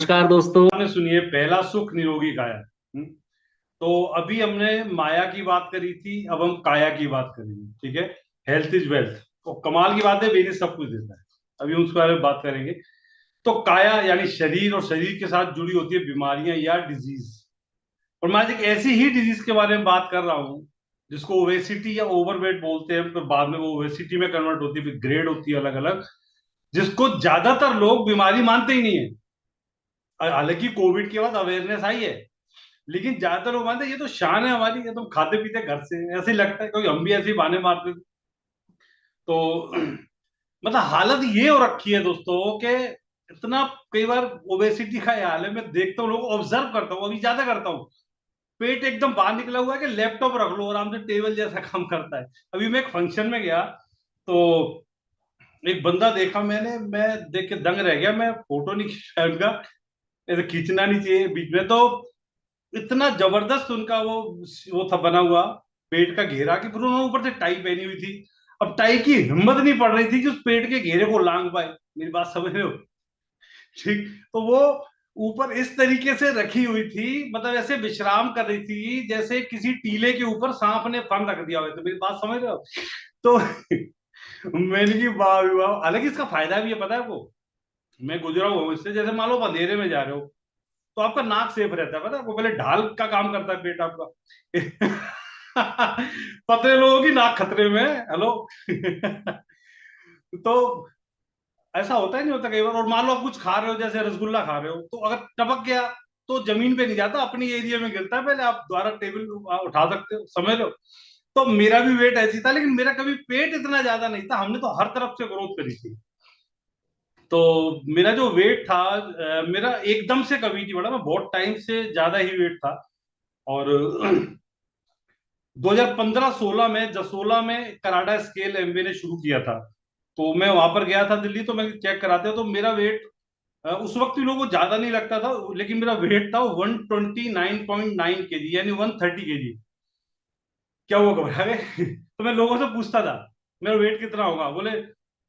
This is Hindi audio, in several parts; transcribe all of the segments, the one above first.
नमस्कार दोस्तों। आपने सुनिए पहला सुख निरोगी काया। तो अभी हमने माया की बात करी थी, अब हम काया की बात करेंगे। ठीक है। Health is wealth. तो कमाल की बात है, बेनिस सब कुछ देता है। अभी हम उसके बारे में बात करेंगे। तो काया यानी शरीर, और शरीर के साथ जुड़ी होती है बीमारियां या डिजीज। और मैं आज एक ऐसी ही डिजीज के बारे में बात कर रहा हूं जिसको ओवेसिटी या ओवरवेट बोलते हैं, फिर बाद में वो ओवेसिटी में कन्वर्ट होती है, फिर ग्रेड होती है अलग अलग, जिसको ज्यादातर लोग बीमारी मानते ही नहीं है। हालांकि कोविड के बाद अवेयरनेस आई है, लेकिन ज्यादातर लोग मानते हैं ये तो शान है हमारी, ये तो हम खाते पीते घर से ऐसे ही लगता है, क्योंकि हम भी ऐसे ही बहाने मारते थे। तो मतलब हालत ये हो रखी है दोस्तों कि इतना कई बार ओबेसिटी का ये हाल है। मैं देखता हूँ लोग, ऑब्जर्व करता हूँ, अभी ज्यादा करता हूँ। पेट एकदम बाहर निकला हुआ है कि लैपटॉप रख लो आराम से, टेबल जैसा काम करता है। अभी मैं एक फंक्शन में गया, तो एक बंदा देखा मैंने, मैं देख के दंग रह गया। मैं फोटो नहीं खींचा उनका, ऐसे खींचना नहीं चाहिए बीच में। तो इतना जबरदस्त उनका वो था बना हुआ पेट का घेरा, कि फिर उन्होंने ऊपर से टाई पहनी हुई थी। अब टाई की हिम्मत नहीं पड़ रही थी कि उस पेट के घेरे को लांग पाए। मेरी बात समझ रहे हो? ठीक। तो वो ऊपर इस तरीके से रखी हुई थी, मतलब ऐसे विश्राम कर रही थी जैसे किसी टीले के ऊपर सांप ने फन रख दिया हो। तो मेरी बात समझ रहे हो? तो मैंने की वाह भाई वाह। हालांकि इसका फायदा भी है, पता है आपको। मैं गुजरा हुआ हूँ इससे। जैसे मान लो आप अंधेरे में जा रहे हो, तो आपका नाक सेफ रहता है, पता है आपको। पहले ढाल का काम करता है पेट आपका। पतले लोगों की नाक खतरे में है। हेलो। तो ऐसा होता ही नहीं होता कई बार। और मान लो आप कुछ खा रहे हो, जैसे रसगुल्ला खा रहे हो, तो अगर टपक गया तो जमीन पे नहीं जाता, अपनी एरिया में गिरता है। पहले आप दोबारा टेबल उठा सकते हो, समझ लो। तो मेरा भी वेट ऐसी था, लेकिन मेरा कभी पेट इतना ज्यादा नहीं था। हमने तो हर तरफ से ग्रोथ करी थी। तो मेरा जो वेट था, मेरा एकदम से कभी नहीं बढ़ा। मैं बहुत टाइम से ज्यादा ही वेट था। और 2015-16 में, जसोला में कराडा स्केल एमबीए ने शुरू किया था। तो मैं वहां पर गया था दिल्ली, तो मैं चेक कराते, तो मेरा वेट उस वक्त भी लोगों को ज्यादा नहीं लगता था, लेकिन मेरा वेट था 129.9 केजी, यानी 130 केजी। क्या हुआ, घबरा गए? तो मैं लोगों से पूछता था मेरा वेट कितना होगा, बोले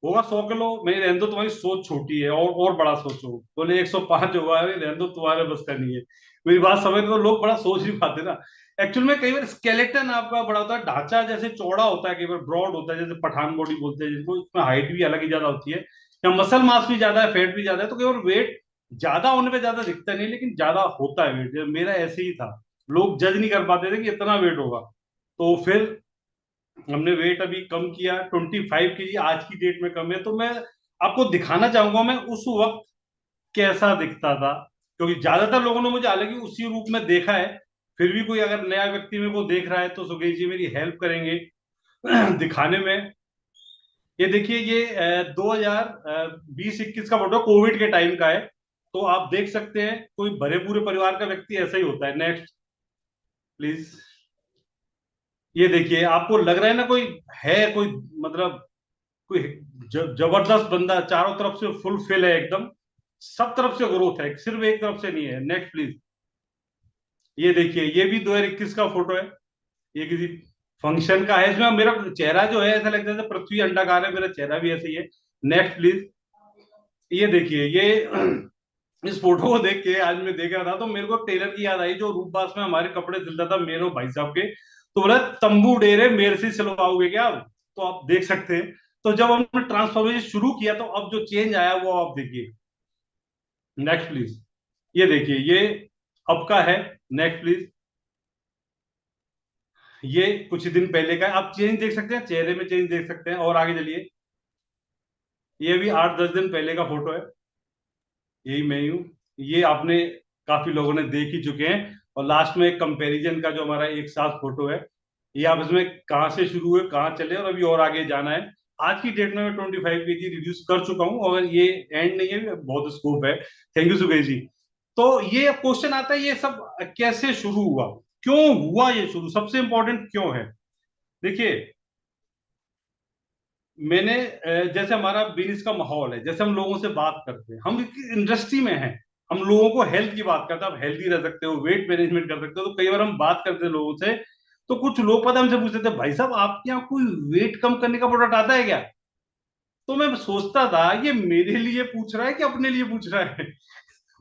होगा 100 किलो। मैं, रहने दो तुम्हारी सोच छोटी है, और बड़ा सोचो। बोले 105 होगा। अरे रहने दो, तुम्हारे बस का नहीं है। मेरी बात समझ, तो लोग बड़ा सोच नहीं पाते ना। एक्चुअल में कई बार स्केलेटन आपका बड़ा होता है, ढांचा जैसे चौड़ा होता है, कई बार ब्रॉड होता है, जैसे पठान बॉडी बोलते हैं जिनको, इसमें हाइट भी अलग ही ज्यादा होती है, या मसल मास भी ज्यादा है, फैट भी ज्यादा है। तो कई बार वेट ज्यादा होने पे ज्यादा दिखता नहीं, लेकिन ज्यादा होता है वेट। मेरा ऐसे ही था, लोग जज नहीं कर पाते थे कि इतना वेट होगा। तो फिर हमने वेट अभी कम किया, 25 केजी आज की डेट में कम है। तो मैं आपको दिखाना चाहूंगा मैं उस वक्त कैसा दिखता था, क्योंकि ज्यादातर लोगों ने मुझे हालांकि उसी रूप में देखा है। फिर भी कोई अगर नया व्यक्ति मेरे को देख रहा है, तो सुकेश जी मेरी हेल्प करेंगे दिखाने में। ये देखिए, ये 2020-21 का फोटो कोविड के टाइम का है। तो आप देख सकते हैं, कोई भरे पूरे परिवार का व्यक्ति ऐसा ही होता है। Next please. ये देखिए, आपको लग रहा है ना कोई है, कोई मतलब कोई जबरदस्त बंदा, चारों तरफ से फुलफिल है एकदम, सब तरफ से ग्रोथ है, सिर्फ एक तरफ से नहीं है। Next please. ये देखिए, ये भी 2021 का फोटो है। ये किसी फंक्शन का है। इसमें मेरा चेहरा जो है ऐसा लगता है जैसे पृथ्वी अंडाकार है, मेरा चेहरा भी ऐसे ही है। Next please. ये देखिए, ये इस फोटो को देख के आज मैं देख रहा था, तो मेरे को टेलर की याद आई, जो रूपबास में हमारे कपड़े सिलता था, मेरे और भाई साहब के। तो बोला, तंबू डेरे मेरे से सिलवाओगे क्या आप? तो आप देख सकते हैं। तो जब हमने ट्रांसफॉर्मेशन शुरू किया, तो अब जो चेंज आया वो आप देखिए। Next please. ये देखिए, ये अब का है। Next please. ये कुछ दिन पहले का है। आप चेंज देख सकते हैं, चेहरे में चेंज देख सकते हैं। और आगे चलिए। ये भी 8-10 दिन पहले का फोटो है। यही मैं ही हूँ। ये आपने काफी लोगों ने देख ही चुके हैं। और लास्ट में एक कंपैरिजन का जो हमारा एक साथ फोटो है। ये आप इसमें कहाँ से शुरू हुए, कहाँ चले, और अभी और आगे जाना है। आज की डेट में मैं 25 केजी रिड्यूस कर चुका हूँ, और ये एंड नहीं है, बहुत स्कोप है। थैंक यू सुकेश जी। तो ये क्वेश्चन आता है, ये सब कैसे शुरू हुआ, क्यों हुआ ये शुरू, सबसे इंपॉर्टेंट क्यों है। देखिए, मैंने जैसे हमारा बिजनेस का माहौल है, जैसे हम लोगों से बात करते हैं, हम इंडस्ट्री में हैं, हम लोगों को हेल्थ की बात करते हैं। आप हेल्थी रह सकते हो, वेट मैनेजमेंट कर सकते हो। तो कई बार हम बात करते हैं लोगों से, तो कुछ लोग पता हमसे पूछते थे, भाई साहब आपके यहाँ कोई वेट कम करने का प्रोडक्ट आता है क्या? तो मैं सोचता था, ये मेरे लिए पूछ रहा है कि अपने लिए पूछ रहा है।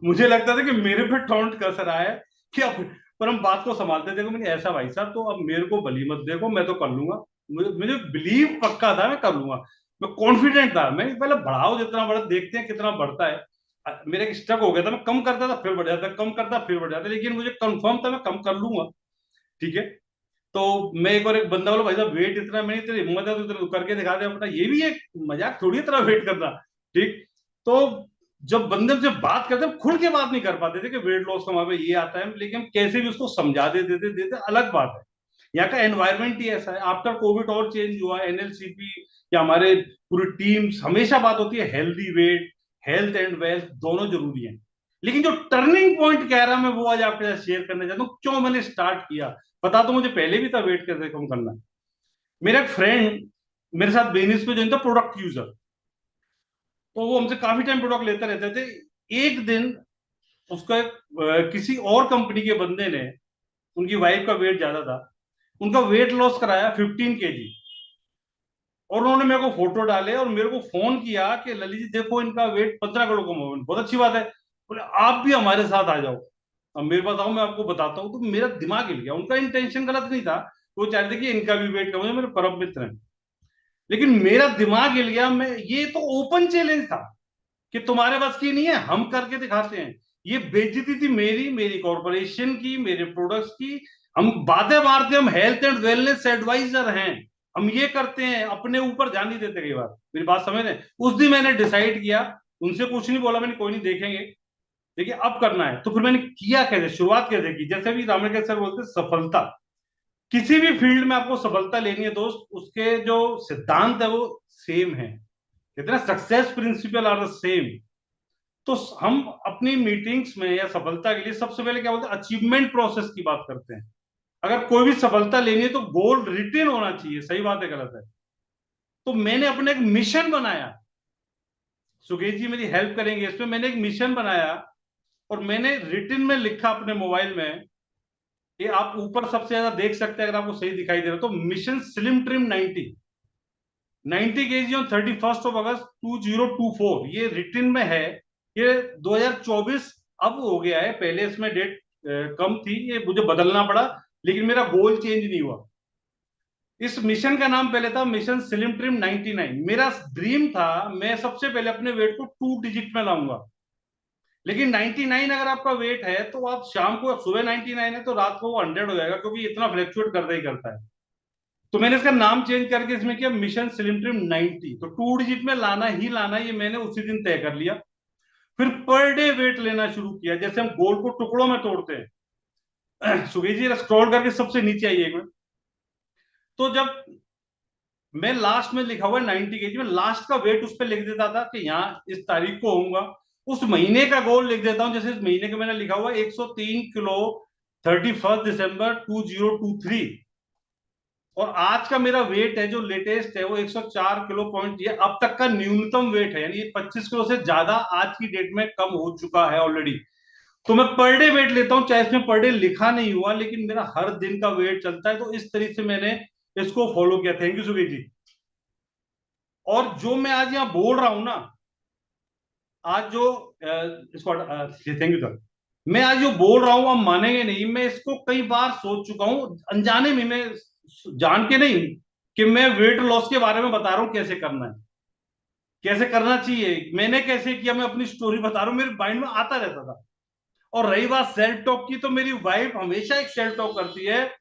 मुझे लगता था कि मेरे पे टॉन्ट कस रहा है कि अब, पर हम बात को संभालते थे। मैंने ऐसा भाई साहब, तो अब मेरे को भली मत देखो, मैं तो कर लूंगा। मुझे बिलीव पक्का था, मैं कर लूंगा। मैं कॉन्फिडेंट था। मैं पहले बढ़ाओ, जितना बढ़ा देखते हैं कितना बढ़ता है। मेरा एक स्टक हो गया था, मैं कम करता था फिर बढ़ जाता, कम करता फिर बढ़ जाता, लेकिन मुझे कंफर्म था मैं कम कर लूंगा। ठीक है। तो मैं एक बार, एक बंदा बोला भाई साहब वेट इतना, मैंने तेरी हिम्मत है तो तेरे को करके दिखा दे अपना, ये भी एक मजाक थोड़ी है, तरह वेट करना। ठीक। तो जब बंदे से बात करते हम खुल के बात नहीं कर पाते थे कि वेट लॉस का वहां पे ये आता है, लेकिन हम कैसे भी उसको समझा देते अलग बात है। यहाँ का एनवायरमेंट ही ऐसा है। आफ्टर कोविड और चेंज हुआ, एनएलसीपी या हमारे पूरी टीम्स, हमेशा बात होती है healthy weight, health and wealth दोनों जरूरी है। लेकिन जो टर्निंग पॉइंट कह रहा मैं वो आज आपके साथ शेयर करना चाहता हूँ, क्यों मैंने स्टार्ट किया। पता तो मुझे पहले भी था वेट कैसे कम करना। मेरा एक फ्रेंड मेरे साथ बेनिस पे जो था प्रोडक्ट यूजर, तो वो हमसे काफी टाइम प्रोडक्ट लेते रहते थे। एक दिन उसका किसी और कंपनी के बंदे ने, उनकी वाइफ का वेट ज्यादा था, उनका वेट लॉस कराया 15 kg। और उन्होंने मेरे को फोटो डाले और मेरे को फोन किया कि ललित जी देखो इनका वेट 15 किलो कम हो गया। बहुत अच्छी बात है। बोले आप भी हमारे साथ आ जाओ, अब मेरे पास आओ, मैं आपको बताता हूँ। तो मेरा दिमाग हिल गया। उनका इंटेंशन गलत नहीं था, वो चाहते थे कि इनका भी वेट कम हो जाए, मेरे परम मित्र हैं। लेकिन मेरा दिमाग हिल गया। मैं, ये तो ओपन चैलेंज था कि तुम्हारे पास की नहीं है, हम करके दिखाते हैं। ये बेइज्जती थी मेरी, मेरी कॉर्पोरेशन की, मेरे प्रोडक्ट्स की। हम बातें मारते, हम हेल्थ एंड वेलनेस एडवाइजर हैं, हम ये करते हैं, अपने ऊपर ध्यान नहीं देते कई बार। मेरी बात समझ रहे हैं? उस दिन मैंने डिसाइड किया, उनसे कुछ नहीं बोला मैंने, कोई नहीं देखेंगे, देखिए अब करना है। तो फिर मैंने किया कैसे, शुरुआत कैसे की। जैसे भी रामकेश सर बोलते हैं, सफलता किसी भी फील्ड में आपको सफलता लेनी है दोस्त, उसके जो सिद्धांत है वो सेम है। कितने success principle are the same. तो हम अपनी मीटिंग्स में या सफलता के लिए सबसे पहले क्या बोलते हैं, अचीवमेंट प्रोसेस की बात करते हैं। अगर कोई भी सफलता लेनी है तो गोल रिटेन होना चाहिए। सही बात है गलत है? तो मैंने अपने एक मिशन बनाया। सुकेश जी मेरी हेल्प करेंगे इसमें। मैंने एक मिशन बनाया और मैंने रिटिन में लिखा अपने मोबाइल में। ये आप ऊपर सबसे ज्यादा देख सकते हैं अगर आपको सही दिखाई दे रहा तो, mission slim trim 90 kg on 31 अगस्त 2024, ये रिटिन में है। ये 2024 अब हो गया है, पहले इसमें डेट कम थी, ये मुझे बदलना पड़ा, लेकिन मेरा गोल चेंज नहीं हुआ। इस मिशन का नाम पहले था मिशन स्लिम ट्रिम 99। मेरा ड्रीम था मैं सबसे पहले अपने वेट को 2 डिजिट में लाऊंगा। लेकिन 99 अगर आपका वेट है तो आप शाम को, सुबह 99 है तो रात को वो 100 हो जाएगा, क्योंकि इतना फ्लक्चुएट करता ही करता है। तो मैंने इसका नाम चेंज करके इसमें किया मिशन स्लिम ट्रिम 90। तो 2 डिजिट में लाना ही लाना, ये मैंने उसी दिन तय कर लिया। फिर पर डे वेट लेना शुरू किया, जैसे हम गोल को टुकड़ों में तोड़ते हैं। सुखी जी स्क्रॉल करके सबसे नीचे आइए एक मिनट। तो जब मैं लास्ट में लिखा हुआ है 90 kg, में लास्ट का वेट उस पर लिख देता था कि यहाँ इस तारीख को होऊंगा। उस महीने का गोल लिख देता हूँ, जैसे इस महीने का मैंने लिखा हुआ है 103 किलो 31 दिसंबर 2023। और आज का मेरा वेट है जो लेटेस्ट है वो 104 किलो पॉइंट, ये अब तक का न्यूनतम वेट है, यानी 25 किलो से ज्यादा आज की डेट में कम हो चुका है ऑलरेडी। तो मैं पर डे वेट लेता हूं, चाहे इसमें पर डे लिखा नहीं हुआ, लेकिन मेरा हर दिन का वेट चलता है। तो इस तरीके से मैंने इसको फॉलो किया। थैंक यू सुबीर जी। और जो मैं आज यहाँ बोल रहा हूं ना, आज जो इसको, थैंक यू सर। मैं आज जो बोल रहा हूं आप मानेंगे नहीं, मैं इसको कई बार सोच चुका हूं अनजाने में, मैं जान के नहीं, कि मैं वेट लॉस के बारे में बता रहा हूं कैसे करना है, कैसे करना चाहिए, मैंने कैसे किया, मैं अपनी स्टोरी बता रहा हूं, मेरे माइंड में आता रहता था। और रही बात सेल्फ टॉक की, तो मेरी वाइफ हमेशा एक सेल्फ टॉक करती है।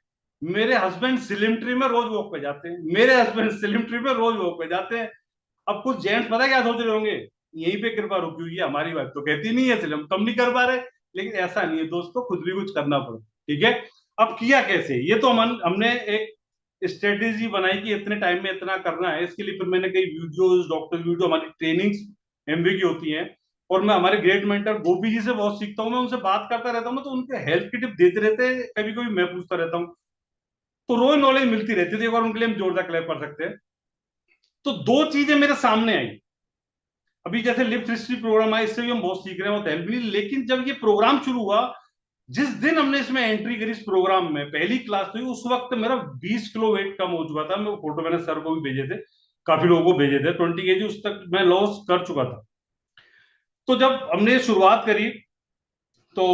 मेरे हस्बैंड स्लिम ट्री में रोज वॉक पे जाते हैं, मेरे हस्बैंड स्लिम ट्री में रोज वॉक पे जाते हैं। अब कुछ जेंट्स पता है क्या सोच रहे होंगे, यहीं पे कृपा रुकी हुई है, हमारी वाइफ तो कहती नहीं है इसलिए हम कम नहीं कर पा रहे। लेकिन ऐसा नहीं है दोस्तों, खुद भी कुछ करना पड़े। ठीक है। अब किया कैसे, ये तो हमने एक स्ट्रेटेजी बनाई कि इतने टाइम में इतना करना है। इसके लिए फिर मैंने कई वीडियोस, डॉक्टर वीडियो, हमारी ट्रेनिंग्स एमबी की होती हैं। और मैं हमारे ग्रेट मेंटर गोपी जी से बहुत सीखता हूँ, मैं उनसे बात करता रहता हूँ ना, तो उनके हेल्थ की टिप देते रहते हैं, कभी कभी मैं पूछता रहता हूँ। तो रोज नॉलेज मिलती रहती है। तो एक बार उनके लिए हम जोरदार क्लैप कर सकते हैं। तो दो चीजें मेरे सामने आई। अभी जैसे लिप हिस्ट्री प्रोग्राम है, इससे भी हम बहुत सीख रहे हैं, बहुत हेल्प मिली। लेकिन जब ये प्रोग्राम शुरू हुआ, जिस दिन हमने इसमें एंट्री करी, इस प्रोग्राम में पहली क्लास हुई, उस वक्त मेरा 20 किलो वेट कम हो चुका था। मैं फोटो मैंने सर को भी भेजे थे, काफी लोगों को भेजे थे। 20 kg उस तक मैं लॉस कर चुका था। तो जब हमने शुरुआत करी, तो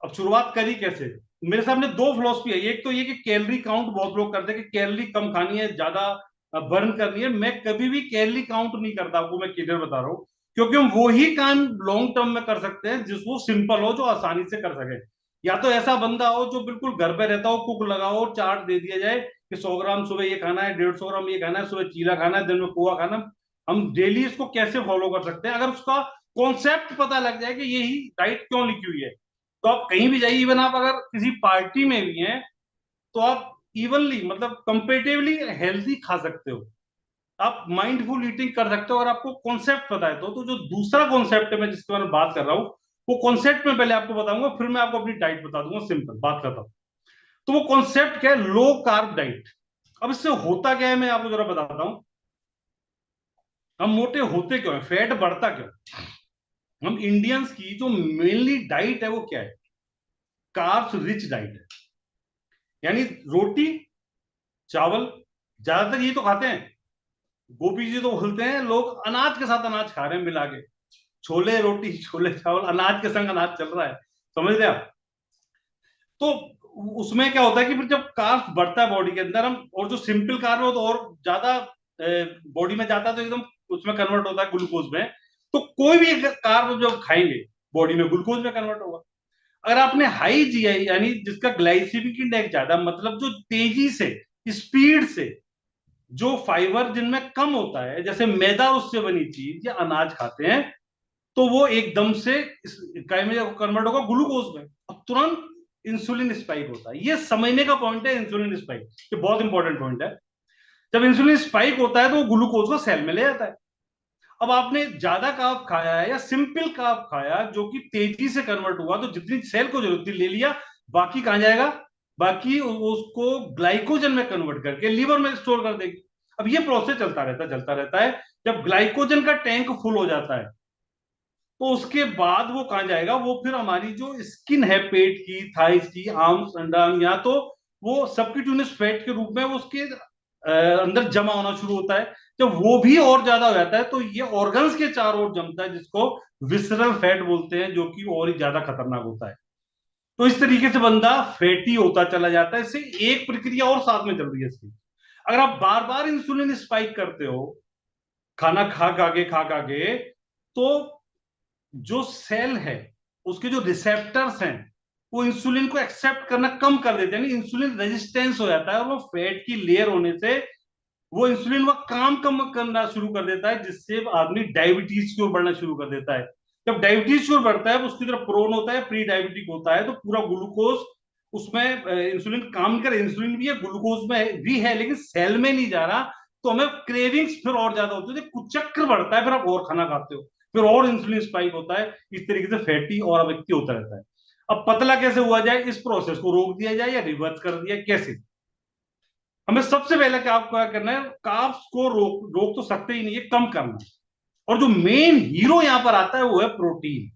अब शुरुआत करी कैसे? मेरे सामने दो फिलोसफी है। एक तो ये कि कैलोरी काउंट बहुत लोग करते हैं कि कैलोरी कम खानी है, ज्यादा बर्न करनी है। मैं कभी भी कैलोरी काउंट नहीं करता, आपको मैं क्लियर बता रहा हूँ। क्योंकि हम वो ही काम लॉन्ग टर्म में कर सकते हैं जिसको सिंपल हो, जो आसानी से कर सके। या तो ऐसा बंदा हो जो बिल्कुल घर पे रहता हो, कुक लगाओ, चार्ट दे दिया जाए कि 100 ग्राम सुबह ये खाना है, 150 ग्राम ये खाना है, सुबह चीला खाना है, दिन में पोहा खाना है। हम डेली इसको कैसे फॉलो कर सकते हैं, अगर उसका कॉन्सेप्ट पता लग जाए कि यही डाइट क्यों लिखी हुई है, तो आप कहीं भी जाइए। इवन आप अगर किसी पार्टी में भी हैं तो आप इवनली, मतलब कंपेरेटिवली हेल्दी खा सकते हो। आप माइंडफुल ईटिंग कर सकते हो अगर आपको कॉन्सेप्ट पता है तो। जो दूसरा कॉन्सेप्ट है मैं जिसके बारे में बात कर रहा हूँ, वो कॉन्सेप्ट में पहले आपको बताऊंगा, फिर मैं आपको अपनी डाइट बता दूंगा, सिंपल बात करता हूँ। तो वो कॉन्सेप्ट क्या है? Low carb diet. अब इससे होता क्या है मैं आपको जरा बताता हूँ। हम मोटे होते क्यों है, फैट बढ़ता क्यों? हम इंडियंस की जो मेनली डाइट है वो क्या है? कार्ब्स रिच डाइट है। यानी रोटी, चावल, ज्यादातर ये तो खाते हैं। गोपी जी तो बोलते हैं लोग अनाज के साथ अनाज खा रहे हैं मिला के। छोले रोटी, छोले चावल, अनाज के संग अनाज चल रहा है। समझ रहे आप? तो उसमें क्या होता है कि फिर जब कार्ब बढ़ता है बॉडी के अंदर, हम और जो सिंपल कार्ब हो तो और ज्यादा बॉडी में जाता है, तो एकदम उसमें कन्वर्ट होता है ग्लूकोज में। तो कोई भी कार्ब जब खाएंगे बॉडी में ग्लूकोज में कन्वर्ट होगा। अगर आपने हाई जीआई यानी जिसका ग्लाइसेमिक इंडेक्स ज्यादा, मतलब जो तेजी से, स्पीड से, जो फाइबर जिनमें कम होता है, जैसे मैदा उससे बनी चीज या अनाज खाते हैं, तो वो एकदम से कन्वर्ट होगा ग्लूकोज में और तुरंत इंसुलिन स्पाइक होता है। ये समझने का पॉइंट है इंसुलिन स्पाइक, ये बहुत इंपॉर्टेंट पॉइंट है। जब इंसुलिन स्पाइक होता है तो वो ग्लूकोज को सेल में ले जाता है। अब आपने ज्यादा कार्ब खाया है या सिंपल कार्ब खाया जो कि तेजी से कन्वर्ट हुआ, तो जितनी सेल को जरूरत थी ले लिया, बाकी कहां जाएगा? बाकी उसको ग्लाइकोजन में कन्वर्ट करके लीवर में स्टोर कर देगी। अब ये प्रोसेस चलता रहता है, चलता रहता है। जब ग्लाइकोजन का टैंक फुल हो जाता है तो उसके बाद वो कहां जाएगा? वो फिर हमारी जो स्किन है, पेट की, थाइस की, आर्म्स, अंडर, या तो वो सबक्यूटेनियस फैट के रूप में वो उसके अंदर जमा होना शुरू होता है। जब वो भी और ज्यादा हो जाता है तो ये ऑर्गन्स के चारों ओर जमता है, जिसको विसरल फैट बोलते हैं, जो कि और ही ज्यादा खतरनाक होता है। तो इस तरीके से बंदा फैटी होता चला जाता है। इससे एक प्रक्रिया और साथ में चल रही है इसकी। अगर आप बार बार इंसुलिन स्पाइक करते हो खाना खा खा के, तो जो सेल है, उसके जो रिसेप्टर्स हैं, वो इंसुलिन को एक्सेप्ट करना कम कर देते हैं, इंसुलिन रेजिस्टेंस हो जाता है, और वो फैट की लेयर होने से वो इंसुलिन का काम कम करना शुरू कर देता है, जिससे आदमी डायबिटीज की ओर बढ़ना शुरू कर देता है। जब डायबिटीज की ओर बढ़ता है तो उसकी तरफ प्रोन होता है, प्री डायबिटिक होता है, तो पूरा ग्लूकोज उसमें इंसुलिन काम नहीं कर, इंसुलिन भी है, ग्लूकोज में भी है, लेकिन सेल में नहीं जा रहा। तो हमें क्रेविंग्स फिर और ज्यादा होती है, कुचक्र बढ़ता है, फिर आप और खाना खाते हो, फिर और इंसुलिन स्पाइक होता है। इस तरीके से फैटी और व्यक्ति होता रहता है। अब पतला कैसे हुआ जाए, इस प्रोसेस को रोक दिया जाए या रिवर्स कर दिया, कैसे? हमें सबसे पहले क्या करना है? कार्ब्स को रोक रोक तो सकते ही नहीं है, कम करना है। और जो मेन हीरो यहां पर आता है वो है प्रोटीन।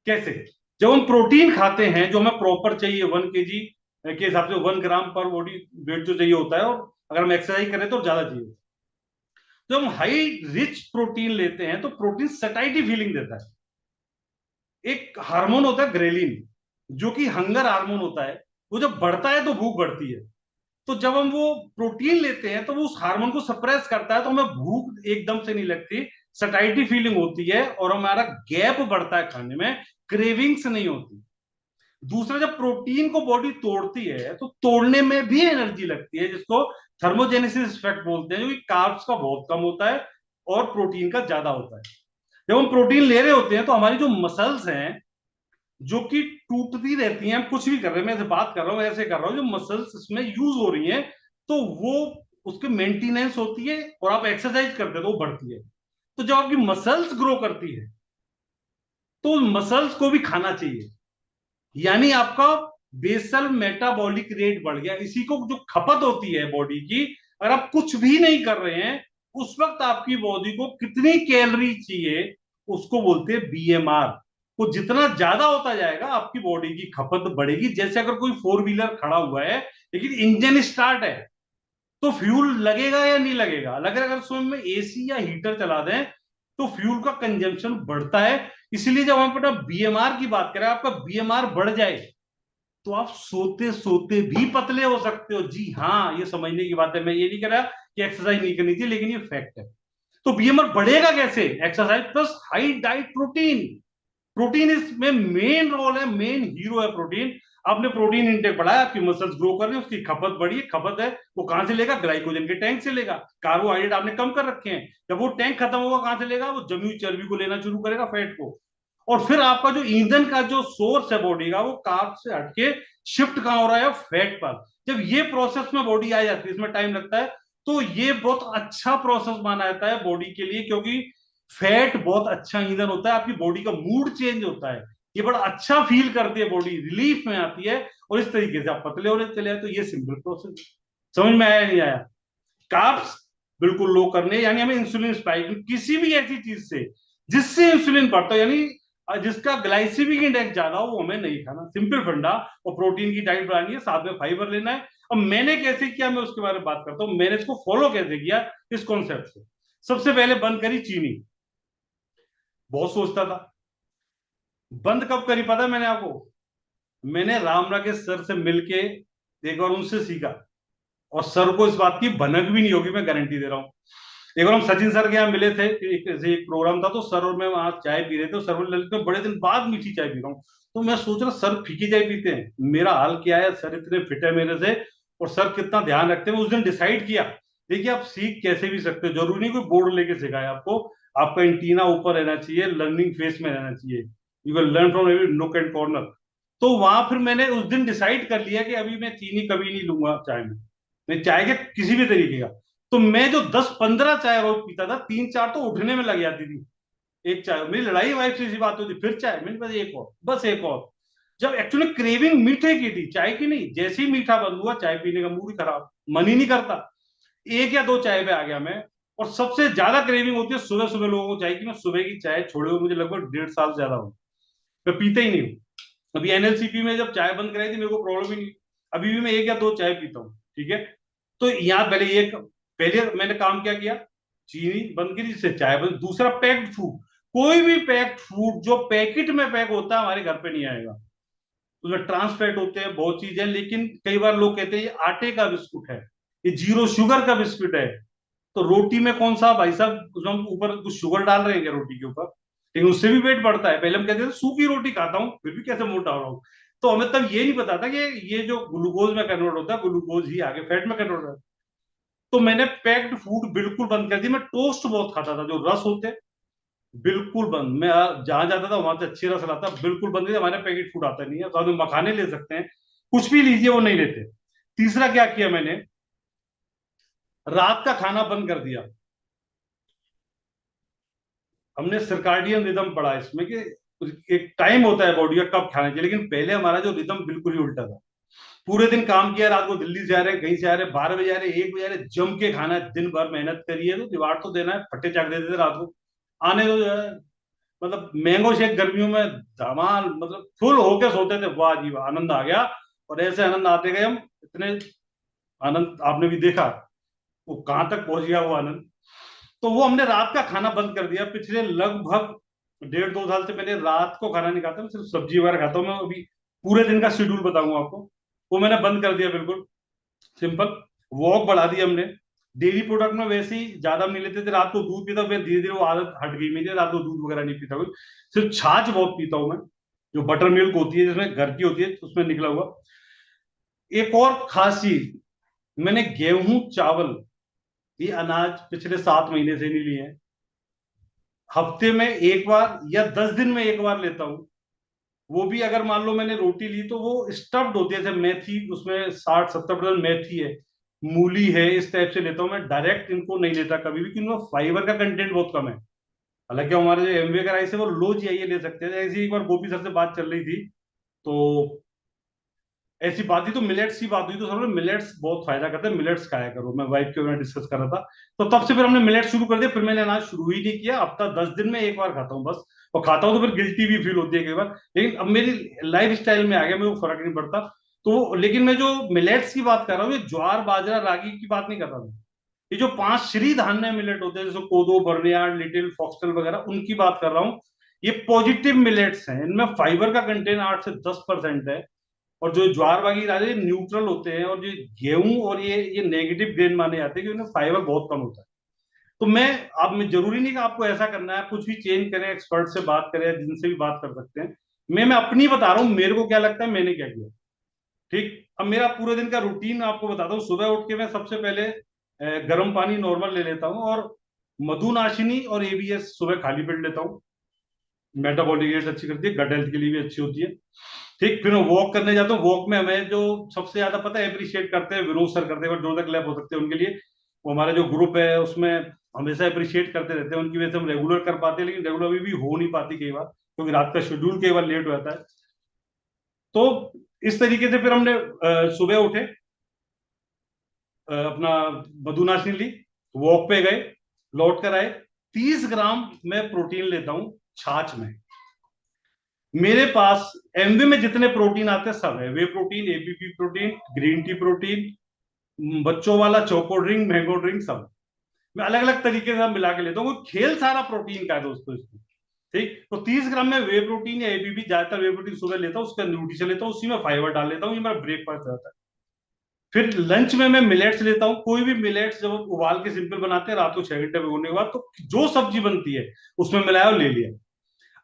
कैसे? जब हम प्रोटीन खाते हैं, जो हमें प्रॉपर चाहिए 1 kg के हिसाब से, 1 ग्राम पर बॉडी वेट जो चाहिए होता है, और अगर हम एक्सरसाइज करें तो ज्यादा चाहिए। जब हम हाई रिच प्रोटीन लेते हैं तो प्रोटीन सटाइटी फीलिंग देता है। एक हार्मोन होता है ग्रेलिन, जो कि हंगर हार्मोन होता है। वो जब बढ़ता है तो भूख बढ़ती है। तो जब हम वो प्रोटीन लेते हैं तो वो उस हार्मोन को सप्रेस करता है, तो हमें भूख एकदम से नहीं लगती, सटाइटी फीलिंग होती है, और हमारा गैप बढ़ता है खाने में, क्रेविंग्स नहीं होती। दूसरा, जब प्रोटीन को बॉडी तोड़ती है तो तोड़ने में भी एनर्जी लगती है, जिसको थर्मोजेनेसिस इफेक्ट बोलते हैं, जो कि कार्ब्स का बहुत कम होता है और प्रोटीन का ज्यादा होता है। जब हम प्रोटीन ले रहे होते हैं तो हमारी जो मसल्स हैं, जो कि टूटती रहती हैं, हम कुछ भी कर रहे हैं, मैं ऐसे बात कर रहा हूँ, ऐसे कर रहा हूँ, जो मसल्स इसमें यूज हो रही हैं, तो वो उसके मेंटेनेंस होती है, और आप एक्सरसाइज करते हैं तो वो बढ़ती है। तो जब आपकी मसल्स ग्रो करती है तो मसल्स को भी खाना चाहिए। यानी आपका बेसल मेटाबॉलिक रेट बढ़ गया। इसी को जो खपत होती है बॉडी की, अगर आप कुछ भी नहीं कर रहे हैं, उस वक्त आपकी बॉडी को कितनी कैलोरी चाहिए, उसको बोलते हैं बीएमआर। वो जितना ज्यादा होता जाएगा आपकी बॉडी की खपत बढ़ेगी। जैसे अगर कोई फोर व्हीलर खड़ा हुआ है लेकिन इंजन स्टार्ट है, तो फ्यूल लगेगा या नहीं लगेगा? अगर अगर उसमें एसी या हीटर चला दें तो फ्यूल का कंजम्पशन बढ़ता है। इसलिए जब हम अपना बीएमआर की बात करें, आपका बीएमआर बढ़ जाए तो आप सोते सोते भी पतले हो सकते हो। जी हाँ, ये समझने की बात है। मैं ये नहीं कह रहा कि एक्सरसाइज नहीं करनी चाहिए, लेकिन ये फैक्ट है। तो बीएमआर बढ़ेगा कैसे? Exercise plus high diet protein. Protein इसमें मेन रोल है, मेन हीरो है प्रोटीन। आपने प्रोटीन इंटेक बढ़ाया, आपकी मसल्स ग्रो कर रही है, उसकी खपत बढ़ी है। खपत है वो कहां से लेगा? ग्लाइकोजन के टैंक से लेगा। कार्बोहाइड्रेट आपने कम कर रखे हैं, जब वो टैंक खत्म होगा कहां से लेगा? वो जमी हुई चर्बी को लेना शुरू करेगा, फैट को। और फिर आपका जो ईंधन का जो सोर्स है बॉडी का, वो कार्ब से हटके शिफ्ट कहां हो रहा है? फैट पर। जब ये प्रोसेस में बॉडी आ जाती है, इसमें टाइम लगता है, तो ये बहुत अच्छा प्रोसेस माना जाता है बॉडी के लिए, क्योंकि फैट बहुत अच्छा ईंधन होता है। आपकी बॉडी का मूड चेंज होता है, ये बड़ा अच्छा फील करती है बॉडी, रिलीफ में आती है, और इस तरीके से आप पतले होने चले हैं। तो ये सिंपल प्रोसेस समझ में आया नहीं आया? कार्ब्स बिल्कुल लो करने, यानी हमें इंसुलिन स्पाइक किसी भी ऐसी चीज से जिससे इंसुलिन बढ़ता है, यानी जिसका ग्लाइसेमिक इंडेक्स ज्यादा हो, वो हमें नहीं खाना। सिंपल फंडा। और प्रोटीन की डाइट बढ़ानी है, साथ में फाइबर लेना है। अब मैंने कैसे किया, मैं उसके बारे में बात करता हूं। मैंने इसको फॉलो कैसे किया इस कॉन्सेप्ट से। सबसे पहले बंद करी चीनी। बहुत सोचता था, बंद कब करी पता है मैंने आपको? मैंने रामरा के सर से मिलके एक बार उनसे सीखा, और सर को इस बात की भनक भी नहीं होगी, मैं गारंटी दे रहा हूँ। एक बार हम सचिन सर के यहाँ मिले थे, एक प्रोग्राम था, तो सर और मैं वहां चाय पी रहे थे। सर बोले, ललित मैं बड़े दिन बाद मीठी चाय पी रहा हूँ। तो मैं सोच रहा सर फीकी चाय पीते हैं, मेरा हाल क्या है, सर इतने फिट है मेरे से, और सर कितना ध्यान रखते हैं। उस दिन डिसाइड किया, देखिए आप सीख कैसे भी सकते हो, जरूरी नहीं कोई बोर्ड लेके सिखाए आपको। आपका एंटीना ऊपर रहना चाहिए, लर्निंग फेस में रहना चाहिए। You can learn from every नुक एंड कॉर्नर। तो वहां फिर मैंने उस दिन डिसाइड कर लिया कि अभी मैं चीनी कभी नहीं लूंगा चाय में, मैं चाय के किसी भी तरीके का। तो मैं जो 10-15 चाय रोज पीता था, 3-4 तो उठने में लग जाती थी। एक चाय, मेरी लड़ाई वाइफ से इसी बात होती, फिर चाय, मैंने बस एक और, बस एक और। जब एक्चुअली क्रेविंग मीठे की थी, चाय की नहीं। जैसे ही मीठा बंद हुआ, चाय पीने का मूड ही खराब, मन ही नहीं करता। एक या दो चाय पे आ गया मैं। और सबसे ज्यादा क्रेविंग होती है सुबह सुबह लोगों को चाय की। मैं सुबह की चाय छोड़े हुए मुझे लगभग 1.5 साल से ज्यादा हो, मैं पीते ही नहीं हूँ। अभी एनएलसीपी में जब चाय बंद कराई थी, मेरे को प्रॉब्लम ही नहीं। अभी भी मैं एक या दो चाय पीता हूँ, ठीक है। तो यहाँ पहले एक, पहले मैंने काम क्या किया, चीनी बंद करी, जिससे चाय बंद। दूसरा, पैक्ड फूड। कोई भी पैक्ड फूड जो पैकेट में पैक होता है, हमारे घर पे नहीं आएगा। उसमें ट्रांस फैट होते हैं, बहुत चीजें। लेकिन कई बार लोग कहते हैं ये आटे का बिस्कुट है, ये जीरो शुगर का बिस्कुट है। तो रोटी में कौन सा भाई साहब, उसमें हम ऊपर कुछ शुगर डाल रहे हैं क्या रोटी के ऊपर? लेकिन उससे भी वेट बढ़ता है। पहले हम कहते थे सूखी रोटी खाता हूँ, फिर भी कैसे मोटा हो रहा हूँ। तो हमें तब ये नहीं पता था कि ये जो ग्लूकोज में कन्वर्ट होता है, ग्लूकोज ही आगे फैट में कन्वर्ट होता है। तो मैंने पैक्ड फूड बिल्कुल बंद कर दी। मैं टोस्ट बहुत खाता था, जो रस होते हैं, बिल्कुल बंद। मैं जहां जाता था वहां से अच्छी रस लाता, बिल्कुल बंद। हमारे पैकेट फूड आता नहीं है, तो मखाने ले सकते हैं, कुछ भी लीजिए, वो नहीं लेते। तीसरा क्या किया मैंने, रात का खाना बंद कर दिया। हमने सर्काडियन रिदम पढ़ा इसमें कि एक टाइम होता है बॉडी का कब खाना चाहिए, लेकिन पहले हमारा जो रिदम बिल्कुल ही उल्टा था। पूरे दिन काम किया, रात को दिल्ली से आ रहे हैं, कहीं से आ रहे हैं, 12 बजे आ रहे हैं, 1 बजे आ रहे हैं, जम के खाना है, दिन भर मेहनत करी है, तो दीवार तो देना है, फट्टे चाक देते थे रात को। आने दो जो है, मतलब मैंगो शेक गर्मियों में धमाल, मतलब फुल होके सोते थे। वाह जी वाह, आनंद आ गया। और ऐसे आनंद आते गए हम, इतने आनंद आपने भी देखा, वो कहां तक पहुंच गया वो आनंद। तो वो हमने रात का खाना बंद कर दिया। पिछले लगभग 1.5-2 साल से मैंने रात को खाना नहीं खाता, मैं सिर्फ सब्जी वगैरह खाता हूँ। मैं अभी पूरे दिन का शेड्यूल बताऊंगा आपको, वो मैंने बंद कर दिया बिल्कुल। सिंपल। वॉक बढ़ा दी हमने। डेयरी प्रोडक्ट में वैसे ही ज्यादा नहीं लेते थे, रात को दूध पीता, फिर धीरे धीरे वो आदत हट गई मेरी, रात को दूध वगैरह नहीं पीता हूँ। सिर्फ छाछ बहुत पीता हूँ मैं, जो बटर मिल्क होती है, जिसमें घर की होती है, उसमें निकला हुआ। एक और खास चीज, मैंने गेहूं चावल, ये अनाज पिछले 7 महीने से नहीं लिए हैं। हफ्ते में एक बार या 10 दिन में एक बार लेता हूँ। वो भी अगर मान लो मैंने रोटी ली, तो वो स्टफ्ड होती है, जैसे मेथी, उसमें 60-70% मेथी है, मूली है, इस टाइप से लेता हूँ मैं। डायरेक्ट इनको नहीं लेता कभी भी, क्योंकि उनमें फाइबर का कंटेंट बहुत कम है। हालांकि हमारे जो एमवे का राइस है, वो लो जीआईए ले सकते हैं। ऐसी एक बार गोपी सर से बात चल रही थी, तो ऐसी बात ही, तो मिलेट्स की बात हुई, तो सर मिलेट्स बहुत फायदा करते हैं, मिलेट्स खाया करो। मैं वाइफ के डिस्कस कर रहा था, तो तब से फिर हमने मिलेट्स शुरू कर दिया। फिर मैंने अनाज शुरू ही नहीं किया, हफ्ता 10 दिन में एक बार खाता हूँ बस। और खाता हूँ तो फिर गिल्टी भी फील होती है कई बार, लेकिन अब मेरी लाइफ स्टाइल में आ गया, मेरे को फर्क नहीं पड़ता। तो लेकिन मैं जो मिलेट्स की बात कर रहा हूँ, ये ज्वार बाजरा रागी की बात नहीं कर रहा हूँ। ये जो 5 श्री धान्य मिलेट होते हैं जैसे कोदो, बर्नयार्ड, लिटिल, फॉक्सटेल वगैरह, उनकी बात कर रहा हूँ। ये पॉजिटिव मिलेट्स हैं, इनमें फाइबर का कंटेंट 8 से 10% है। और जो ज्वार बाकी राजे न्यूट्रल होते हैं, और जो गेहूं और ये नेगेटिव ग्रेन माने जाते हैं कि उनमें फाइबर बहुत कम होता है। तो मैं, अब मैं जरूरी नहीं कि आपको ऐसा करना है, कुछ भी चेंज करें, एक्सपर्ट से बात करें, जिनसे भी बात कर सकते हैं। मैं अपनी बता रहा हूँ, मेरे को क्या लगता है, मैंने क्या किया। ठीक, अब मेरा पूरे दिन का रूटीन आपको बताता हूँ। सुबह उठ के मैं सबसे पहले गर्म पानी नॉर्मल ले लेता हूँ, और मधुनाशिनी और एबीएस सुबह खाली पेट लेता हूँ। मेटाबॉलिक रेट अच्छी करती है, गट हेल्थ के लिए भी अच्छी होती है। ठीक, फिर मैं वॉक करने जाता हूँ। वॉक में हमें जो सबसे ज्यादा पता है अप्रिशिएट करते हैं, विनोद सर करते हैं, जो तक लैब हो सकते हैं उनके लिए। वो हमारा जो ग्रुप है उसमें हमेशा अप्रिशिएट करते रहते हैं, उनकी वजह से हम रेगुलर कर पाते हैं, लेकिन रेगुलर अभी भी हो नहीं पाती कई बार, क्योंकि रात का शेड्यूल कई बार लेट हो जाता है। तो इस तरीके से फिर हमने सुबह उठे, अपना मधुनाशनी ली, वॉक पे गए, लौट कर आए। 30 ग्राम मैं प्रोटीन लेता हूं छाछ में। मेरे पास एमवी में जितने प्रोटीन आते हैं सब है, whey protein, ABP protein, green tea protein, बच्चों वाला चोको ड्रिंक, मैंगो ड्रिंक, सब मैं अलग अलग तरीके से मिला के लेता हूँ। खेल सारा प्रोटीन का है दोस्तों इसमें। ठीक, तो 30 ग्राम में वे प्रोटीन या एबीपी, ज्यादातर वे प्रोटीन सुबह लेता हूँ, उसका न्यूट्रिशन लेता हूँ, उसी में फाइबर डाल लेता हूँ, ये मेरा ब्रेकफास्ट रहता है। फिर लंच में मैं मिलेट्स लेता हूँ, कोई भी मिलेट्स जब उबाल के सिंपल बनाते हैं रात को 6 घंटे भिगोने के बाद, तो जो सब्जी बनती है उसमें मिलाया और ले लिया।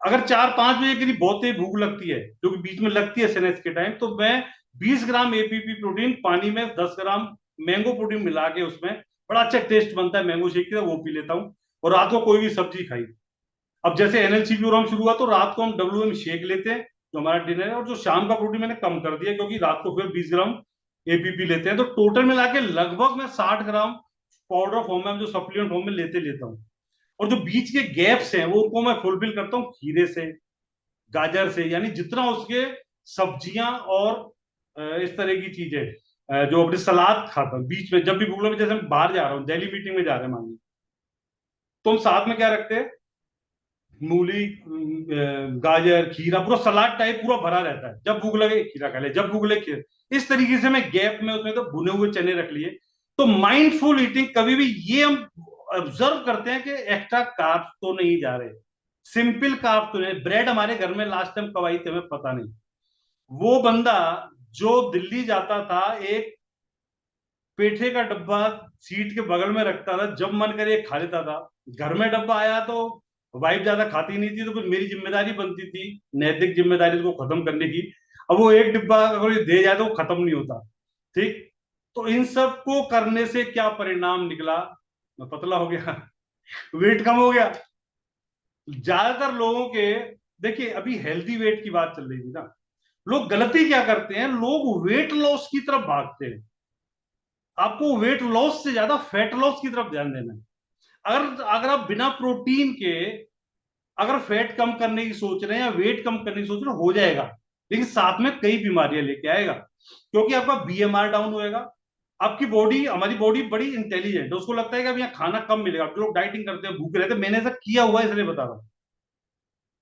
अगर 4-5 बजे के लिए बहुत ही भूख लगती है, जो कि बीच में लगती है स्नैक्स के टाइम, तो मैं 20 ग्राम एपीपी प्रोटीन पानी में 10 ग्राम मैंगो प्रोटीन मिला के, उसमें बड़ा अच्छा टेस्ट बनता है मैंगो शेक का, वो पी लेता हूँ। और रात को कोई भी सब्जी खाई। अब जैसे एनएलसी प्रोग्राम शुरू हुआ तो रात को हम डब्ल्यूएम शेक लेते हैं, जो हमारा डिनर है। और जो शाम का प्रोटीन मैंने कम कर दिया, क्योंकि रात को फिर 20 ग्राम एपीपी लेते हैं, तो टोटल मिला के लगभग मैं 60 ग्राम पाउडर फॉर्म में, जो सप्लीमेंट फॉर्म में लेता हूँ। और जो बीच के गैप्स हैं वो उनको मैं फुलफिल करता हूँ खीरे से, गाजर से, यानी जितना उसके सब्जियां और इस तरह की चीजें, जो अपने सलाद खाता हूँ बीच में जब भी भूख लगे। जैसे मैं बाहर जा रहा हूँ, दिल्ली मीटिंग में जा रहे हैं मान लीजिए, तो हम साथ में क्या रखते हैं, मूली, गाजर, खीरा, पूरा सलाद टाइप पूरा भरा रहता है। जब भूख लगे खीरा खा ले, जब भूख लगे खीरा। इस तरीके से मैं गैप में उसमें तो भुने हुए चने रख लिए। तो माइंडफुल ईटिंग कभी भी ये हम ऑब्जर्व करते हैं कि एक्स्ट्रा कार्ब तो नहीं जा रहे, सिंपल कार्ब तो नहीं। ब्रेड हमारे घर में लास्ट टाइम कब आई थी हमें पता नहीं। वो बंदा जो दिल्ली जाता था, एक पेठे का डब्बा सीट के बगल में रखता था, जब मन करे खा लेता था। घर में डब्बा आया तो वाइफ ज्यादा खाती नहीं थी, तो फिर मेरी जिम्मेदारी बनती थी, नैतिक जिम्मेदारी को खत्म करने की। अब वो एक डिब्बा अगर ये दे जाए तो वो खत्म नहीं होता। ठीक, तो इन सब को करने से क्या परिणाम निकला, मैं पतला हो गया, वेट कम हो गया। ज्यादातर लोगों के, देखिए अभी हेल्दी वेट की बात चल रही थी ना, लोग गलती क्या करते हैं, लोग वेट लॉस की तरफ भागते हैं। आपको वेट लॉस से ज्यादा फैट लॉस की तरफ ध्यान देना है। अगर अगर आप बिना प्रोटीन के अगर फैट कम करने की सोच रहे हैं या वेट कम करने की सोच रहे हैं, हो जाएगा, लेकिन साथ में कई बीमारियां लेके आएगा। क्योंकि आपका बीएमआर डाउन होएगा। आपकी बॉडी, हमारी बॉडी बड़ी इंटेलिजेंट है, उसको लगता है कि अब यहाँ खाना कम मिलेगा। जो लोग डाइटिंग करते हैं, भूखे रहते हैं, मैंने ऐसा किया हुआ है इसलिए बता रहा हूँ।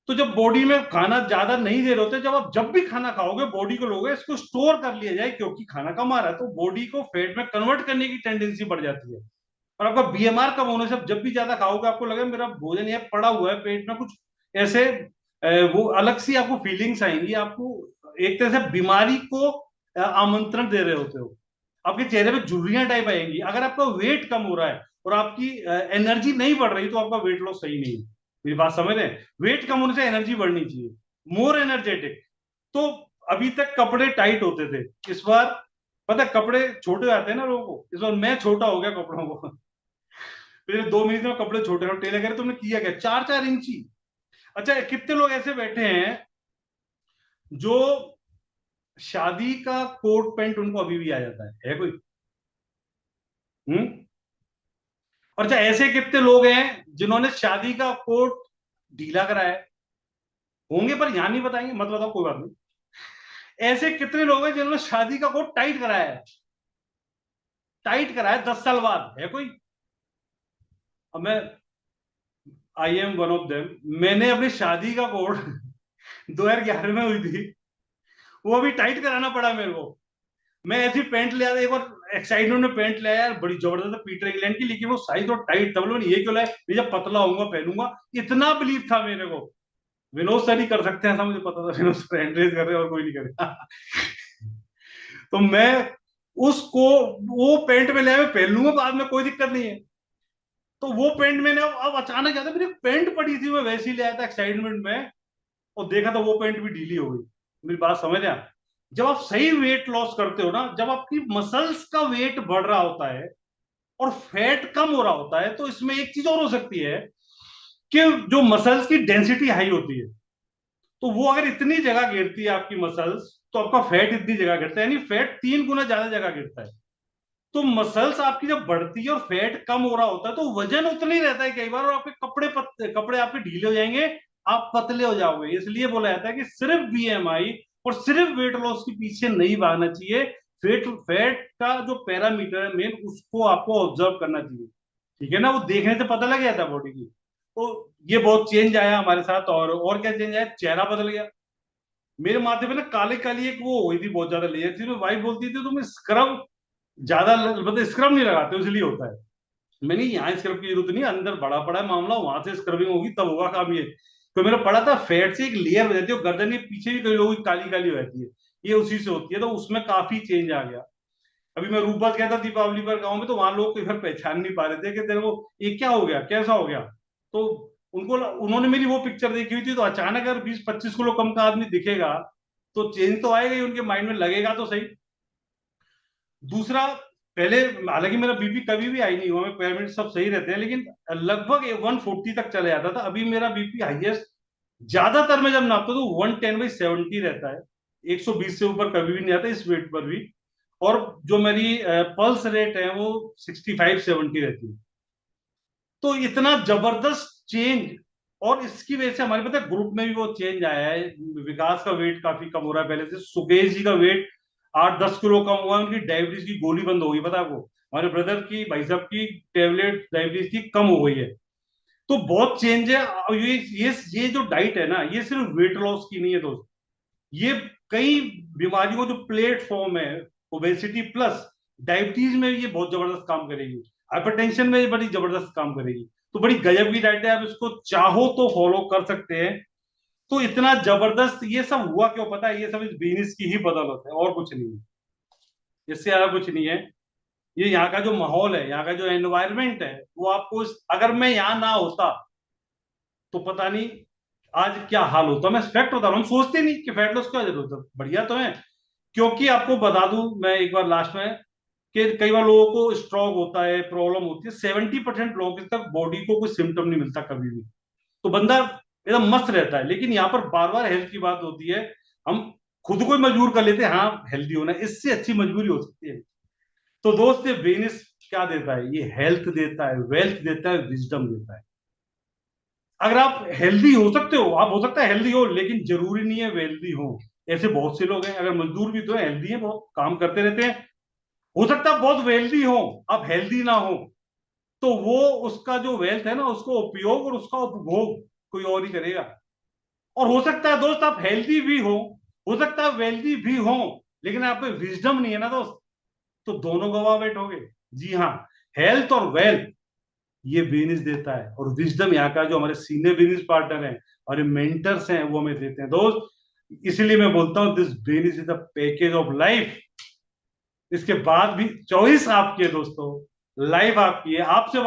तो जब बॉडी में खाना ज्यादा नहीं दे रहे होते, जब भी खाना खाओगे बॉडी को लोगे इसको स्टोर कर लिया जाए, क्योंकि खाना कम आ रहा है, तो बॉडी को फैट में कन्वर्ट करने की टेंडेंसी बढ़ जाती है। और आपका बीएमआर कम होने से जब भी ज्यादा खाओगे, आपको लगेगा मेरा भोजन ये पड़ा हुआ है पेट में, कुछ ऐसे वो अलग सी आपको फीलिंग्स आएंगी। आपको एक तरह से बीमारी को आमंत्रण दे रहे होते हो। आपके चेहरे पे झुर्रियां टाइप आएंगी। अगर आपका वेट कम हो रहा है और आपकी एनर्जी नहीं बढ़ रही, तो आपका वेट लॉस सही नहीं है। मेरी बात समझ रहे हैं, वेट कम होने से एनर्जी बढ़नी चाहिए, मोर एनर्जेटिक। तो अभी तक कपड़े टाइट होते थे, इस बार पता है कपड़े छोटे आते हैं ना लोगों को, इस बार मैं छोटा हो गया कपड़ों को। पिछले 2 महीने में कपड़े छोटे हो, टेलर कह रहे तुमने किया क्या, 4-4 इंची। अच्छा, कितने लोग ऐसे बैठे हैं जो शादी का कोट पैंट उनको अभी भी आ जाता है कोई? हम्म। और अच्छा, ऐसे कितने लोग हैं जिन्होंने शादी का कोट ढीला कराया है? होंगे पर यहां नहीं बताएंगे, मत बताओ, कोई बात नहीं। ऐसे कितने लोग हैं जिन्होंने शादी का कोट टाइट कराया है? टाइट कराया 10 साल बाद, है कोई? अब मैं, I am one of them. मैंने अपनी शादी का कोट 2011 में हुई थी, वो अभी टाइट कराना पड़ा मेरे को। मैं ऐसी पैंट ले आता एक बार, एक्साइटमेंट में पैंट लाया यार, बड़ी जबरदस्त पीटर इंग्लैंड की, लेकिन वो साइज और टाइट था। बोले ये क्यों लाया, ये जब पतला होऊंगा पहनूंगा। इतना बिलीव था मेरे को। विनोद सर ही कर सकते हैं ऐसा, मुझे पता था। विनोद सर हैंड रेज कर रहे हैं और कोई नहीं करेगा। तो मैं उसको, वो पैंट में लाया, मैं पहन लूंगा बाद में, कोई दिक्कत नहीं है। तो वो पैंट मैंने अब अचानक क्या था, मेरी पैंट पड़ी थी, मैं वैसे ही लाया था एक्साइटमेंट में, और देखा था वो पैंट भी ढीली हो गई। मेरी बात समझ रहे हैं? जब आप सही वेट लॉस करते हो ना, जब आपकी मसल्स का वेट बढ़ रहा होता है और फैट कम हो रहा होता है, तो इसमें एक चीज और हो सकती है कि जो मसल्स की डेंसिटी हाई होती है, तो वो अगर इतनी जगह गिरती है आपकी मसल्स, तो आपका फैट इतनी जगह गिरता है, यानी फैट 3 गुना ज्यादा जगह गिरता है। तो मसल्स आपकी जब बढ़ती है और फैट कम हो रहा होता है, तो वजन उतना ही रहता है कई बार, और आपके कपड़े आपके ढीले हो जाएंगे, आप पतले हो जाओगे। इसलिए बोला जाता है कि सिर्फ बीएमआई और सिर्फ वेट लॉस के पीछे नहीं भागना चाहिए। फैट फैट का जो पैरामीटर है मेन, उसको आपको ऑब्जर्व करना चाहिए। ठीक है ना, वो देखने से पता लग जाता है बॉडी की। तो ये बहुत चेंज आया हमारे साथ। और क्या चेंज आया, चेहरा बदल गया। मेरे माथे पे ना काली काली एक वो हुई थी, बहुत ज्यादा लेयर थी। तो वाइफ बोलती थी तुम स्क्रब ज्यादा, मतलब स्क्रब नहीं लगाते हो इसलिए होता है। मैंने यहाँ स्क्रब की जरूरत नहीं, अंदर बड़ा पड़ा है मामला, वहां से स्क्रबिंग होगी तब होगा काम ये। तो मेरा पड़ा था फैट से एक लेयर हो जाती है, और गर्दन के पीछे भी कई लोगों की काली काली हो जाती है, ये उसी से होती है। तो उसमें काफी चेंज आ गया। अभी मैं रूपस गया था दीपावली पर गाँव में, तो वहां लोग कई बार पहचान नहीं पा रहे थे कि तेरे को ये क्या हो गया, कैसा हो गया। तो उनको, उन्होंने मेरी वो पिक्चर देखी हुई थी, तो अचानक अगर 20-25 किलो कम का आदमी दिखेगा, तो चेंज तो आएगा ही, उनके माइंड में लगेगा तो सही। दूसरा, पहले, हालांकि मेरा बीपी कभी भी हाई नहीं हुआ, मेरे पैरामीटर सब सही रहते हैं, लेकिन लगभग 140 तक चले जाता था। अभी मेरा बीपी हाईएस्ट, ज्यादातर मैं जब नापता हूं तो 110/70 रहता है। 120 से ऊपर कभी भी नहीं आता इस वेट पर भी। और जो मेरी पल्स रेट है वो 65-70 रहती है। तो इतना जबरदस्त चेंज। और इसकी वजह से हमारे पता है ग्रुप में भी वो चेंज आया है। विकास का वेट काफी कम हो रहा है पहले से, सुकेश जी का वेट 8-10 किलो कम हुआ, उनकी डायबिटीज की गोली बंद हो गई, पता है आपको? हमारे ब्रदर की, भाई साहब की टेबलेट डायबिटीज की कम हो गई है। तो बहुत चेंज है। और ये जो डाइट है ना, ये सिर्फ वेट लॉस की नहीं है दोस्त। ये कई बीमारियों का जो प्लेटफॉर्म है, ओबेसिटी प्लस डायबिटीज में ये बहुत जबरदस्त काम करेगी। हाइपरटेंशन में ये बड़ी जबरदस्त काम करेगी। तो बड़ी गजब की डाइट है, आप इसको चाहो तो फॉलो कर सकते हैं। तो इतना जबरदस्त ये सब हुआ क्यों पता है? ये सब इस बिजनेस की ही बदौलत है, और कुछ नहीं है, इससे ज्यादा कुछ नहीं है। ये यहाँ का जो माहौल है, यहाँ का जो एनवायरमेंट है, वो आपको अगर मैं यहाँ ना होता तो पता नहीं आज क्या हाल होता। मैं फैक्ट बता रहा हूँ, सोचते नहीं कि फैट लॉस क्या जरूरत है, बढ़िया तो है। क्योंकि आपको बता दूं मैं एक बार लास्ट में, कि कई बार लोगों को स्ट्रोक होता है, प्रॉब्लम होती है, 70% लोगों के तक बॉडी को कोई सिम्टम नहीं मिलता कभी भी। तो बंदा एकदम मस्त रहता है। लेकिन यहाँ पर बार बार हेल्थ की बात होती है, हम खुद को ही मजबूर कर लेते हैं हाँ हेल्दी होना है, इससे अच्छी मजबूरी हो सकती है। तो दोस्त, ये बिजनेस क्या देता है? ये हेल्थ देता है, वेल्थ देता है, विजडम देता है। अगर आप हेल्दी हो सकते हो, आप हो सकता है हेल्दी हो, लेकिन जरूरी नहीं है वेल्दी हो। ऐसे बहुत से लोग हैं, अगर मजदूर भी तो हेल्दी है, बहुत काम करते रहते हैं, हो सकता है बहुत वेल्दी हो, आप हेल्दी ना हो, तो वो उसका जो वेल्थ है ना, उसको उपयोग और उसका उपभोग कोई और ही करेगा। और हो सकता है दोस्त आप हेल्दी भी हो सकता है वेल्दी भी हो, लेकिन आप में विजडम नहीं है ना दोस्त, तो दोनों गवा बैठोगे। जी हाँ, हेल्थ और वेल्थ ये बिजनेस देता है, और विजडम यहाँ का जो हमारे सीनियर बिजनेस पार्टनर हैं, हमारे मेंटर्स हैं, वो हमें देते हैं दोस्त। इसलिए मैं बोलता हूँ this business is the package of life. इसके बाद भी चॉइस आपकी है दोस्तों, लाइफ आपकी है। आपसे बात